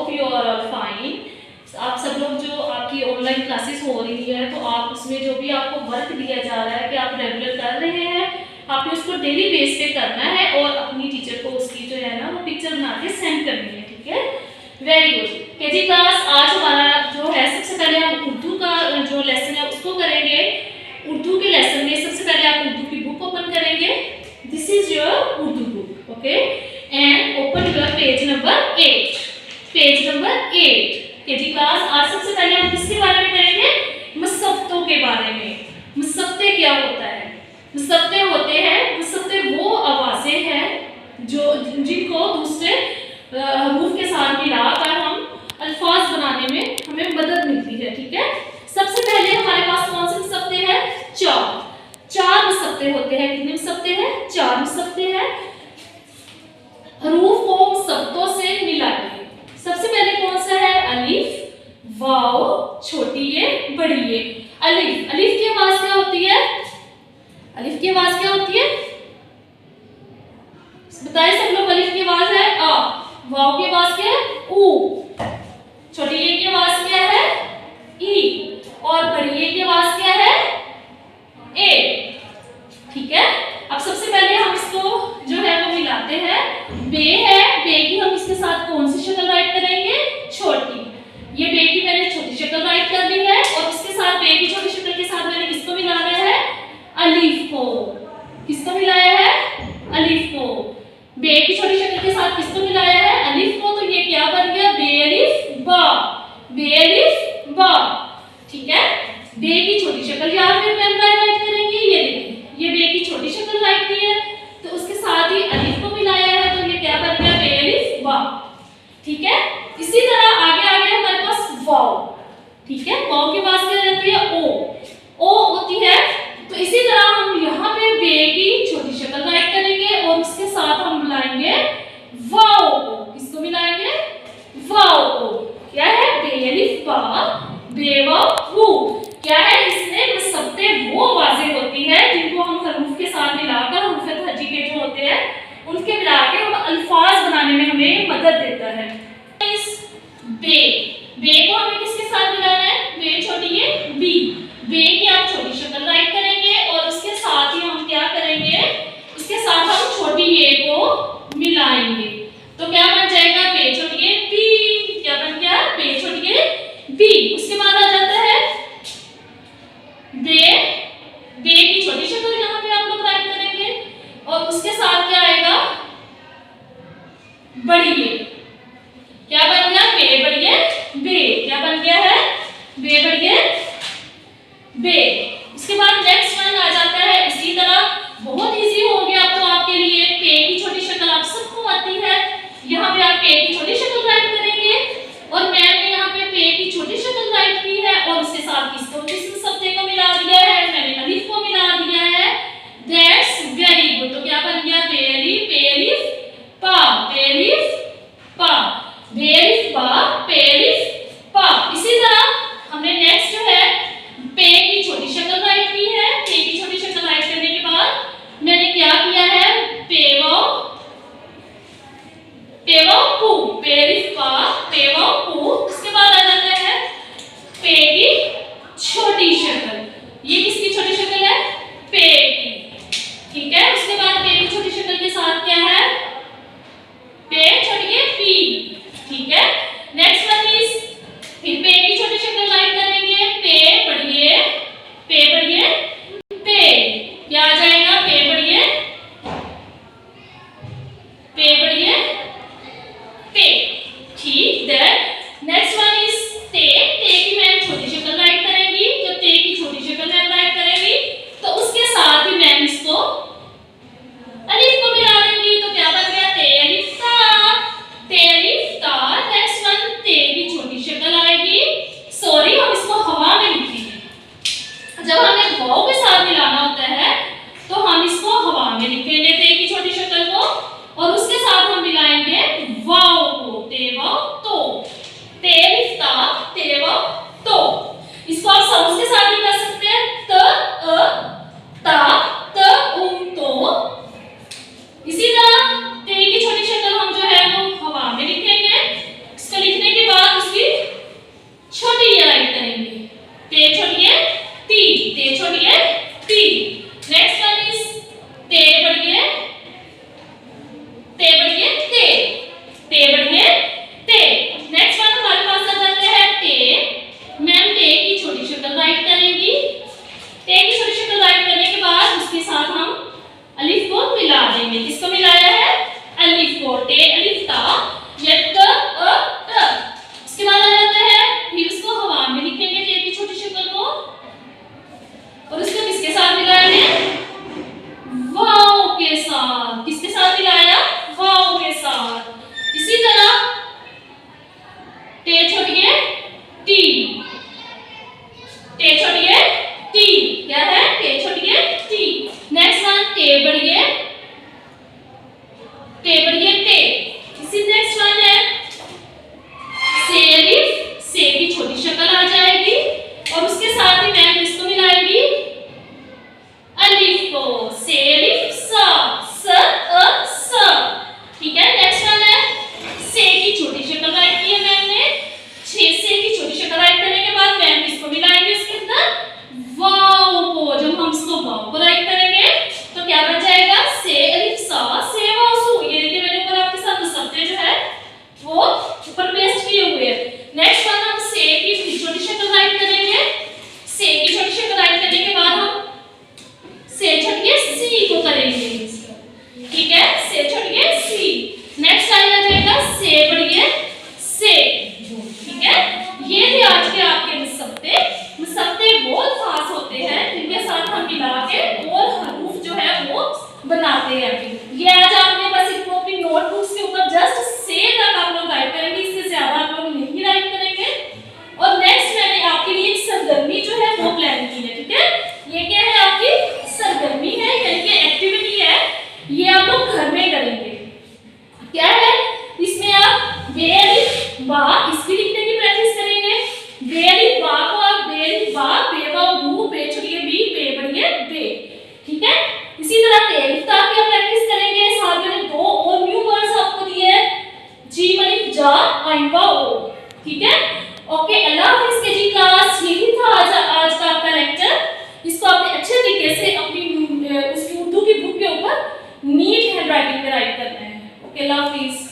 Hope you are all fine. आप सब लोग जो आपकी ऑनलाइन क्लासेस हो रही है तो आप उसमें जो भी आपको वर्क दिया जा रहा है कि आप रेगुलर कर रहे हैं, आपने उसको डेली बेस पे करना है और अपनी टीचर को उसकी जो है ना वो पिक्चर बना के सेंड करनी है। ठीक है, वेरी गुड। केजी क्लास, आज हमारा जो है सबसे पहले हम उर्दू का जो लेसन है उसको करेंगे। उर्दू के लेसन में सबसे पहले आप उर्दू की बुक ओपन करेंगे। This is your Urdu book, okay, and open your page number 8। Page number 8 KG class, आज सबसे पहले हम किसके बारे में करेंगे? मुसफ्तों के बारे में। मुसफ्ते क्या होता है? मुसफ्ते होते हैं, मुसफ्ते वो आवाजें हैं जो जिनको दूसरे हरूफ के साथ मिलाकर हम अल्फाज बनाने में हमें मदद मिलती है। ठीक है, सबसे पहले हमारे पास कौन से मुसफ्ते हैं? चार मुसफ्ते होते हैं। कितने मुसफ्ते हैं? 4 मुसफ्ते हैं। हरूफ को मुसफ्तों से मिलाइए। सबसे पहले कौन सा है? अलिफ, वाओ, छोटी ये, बड़ी ये। अलिफ, अलिफ की आवाज क्या होती है? अलिफ की आवाज क्या होती है? बताइए सब लोग। अलिफ की आवाज है अ, वाओ की आवाज क्या है? ऊ, छोटी ये की आवाज क्या है? ई, और बड़ी ये की आवाज क्या है? ए। ठीक है, अब सबसे पहले हम इसको जो है वो मिलाते हैं। बे है, बे की हम इसके साथ कौन सी शक्ल राइट करेंगे? छोटी। ये बे की मैंने छोटी शक्ल राइट कर दी है और उसके साथ बे की छोटी शक्ल के साथ मैंने किसको मिलाना है? अलिफ को। किसको मिलाया है? अलिफ को। बे की छोटी शक्ल के साथ किसको मिलाया है? अलिफ को। तो ये क्या बन गया? बे अलिफ बा, बे अलिफ बा। ठीक है, बे की छोटी शक्ल यहाँ पे हम राइट करेंगे। ये देखिए, ये बे की छोटी शक्ल राइट की है तो उसके साथ ही अलिफ को मिलाया है तो ये क्या बन गया? बे अलिफ बा। ठीक है, इसी तरह आगे आगे हमारे पास वाओ। ठीक है, वाओ के पास क्या रहती है? ओ, ओ होती है। तो इसी तरह हम यहाँ पे बे की छोटी शक्ल राइट करेंगे और उसके साथ हम मिलाएंगे वाओ को। किसको मिलाएंगे? वाओ को। क्या है? बे अलिफ बा, बे वाओ वू। क्या है? इसमें मुसफ्ते वो आवाजें होती है जिनको हम हरूफ के साथ मिलाकर हरूफ हजी के जो होते हैं उनके मिला के हम अल्फाज बनाने में हमें मदद देता है। बे, बे को हमें किसके साथ मिलाना है? बे छोटी ये बी, बे की आप छोटी शक्ल राइट करेंगे और उसके साथ ही हम क्या करेंगे? इसके साथ हम छोटी ये को मिलाएंगे तो क्या बन जाएगा? बे छोटी ये बी। क्या बन गया? बे छोटी ये बी। उसके बाद आ जाता है बे, बे की छोटी शक्ल यहाँ पे आप लोग राइट करेंगे और उसके साथ क्या आएगा? बड़ी ये। क्या बन गया? बे बड़िए बे। क्या बन गया है? बे बड़िए बे। उसके बाद नेक्स्ट वन आ जाता है इसी तरह, बहुत इजी हो गया तो आपके लिए। पे की छोटी शक्ल आप सबको आती है। हमने किसको मिलाया है? अलिफ को। टे अलिफ ता ये त अ त। इसके बाद आ जाता है फिर इसको हवा में लिखेंगे टे की छोटी शक्ल को, और उसको किसके साथ मिलाएंगे? वाव के साथ। किसके साथ मिलाया? वाव के साथ। इसी तरह टे छोड़िए टी, टे छोड़िए टी, क्या है? टे छोड़िए टी। नेक्स्ट वन टे बढ़िए टे। इसी नेक्स्ट वन है से अलिफ, से की छोटी शक्ल आ जाएगी और उसके साथ ही मैं किसको मिलाएंगी? अलिफ को। से अलिफ सा, स अ स। ठीक है। नेक्स्ट वन है से की छोटी शक्ल राइट की है मैम ने। से की छोटी शक्ल राइट करने के बाद मैम किसको मिलाएंगे इसके अंदर? वाव को। जब हम इसको वाव को राइट करेंगे तो क्या बन जाएगा? से अलिफ सा से वाव सु। ये देखिए मैंने ऊपर आपके साथ शब्द जो है वो ऊपर पेस्ट किए हुए हैं। नेक्स्ट वन हम से की छोटी शक्ल राइट करेंगे। से की छोटी शक्ल राइट करने के बाद हम से छोड़िए सी को करेंगे। ठीक है। से छोड़िए सी। नेक्स्ट आ जाएगा से बढ़िए से। ठीक है। ये थे आज के आपके मुसब्बे। मुसब्बे बहुत खास होते हैं जिनके साथ हम मिला के और हरूफ जो है वो बनाते हैं। ये आज आपने बस इनको अपनी नोटबुक्स के ऊपर जस्ट से तक आप लोग राइट करेंगे, इससे ज्यादा आप लोग नहीं राइट करेंगे। और नेक्स्ट मैंने आपके लिए एक सरगर्मी जो है वो प्लान की है। ठीक है। ये क्या है? आपकी सरगर्मी है, यानी कि एक्टिविटी है। ये आप लोग घर में करेंगे। क्या है? इसमें आप बे अलिफ बा इसकी लिखने की प्रैक्टिस करेंगे। बे अलिफ बा को आप बे अलिफ बा, बे वाव बू, बे छोड़िए बी, बे बढ़िए बे। ठीक है। इसी तरह ते अलिफ ता की प्रैक्टिस करेंगे। साथ में दो और न्यू वर्ड्स आपको दिए हैं, जीम अलिफ जा, आइन वा ओ। ठीक है। ओके, अल्लाह हाफिज़ के जी क्लास। यही था आज का आपका लेक्चर। इसको आपने अच्छे तरीके से अपनी उसकी उर्दू की बुक के ऊपर नीट हैंड राइटिंग में राइट करना है। ओके, अल्लाह हाफिज़।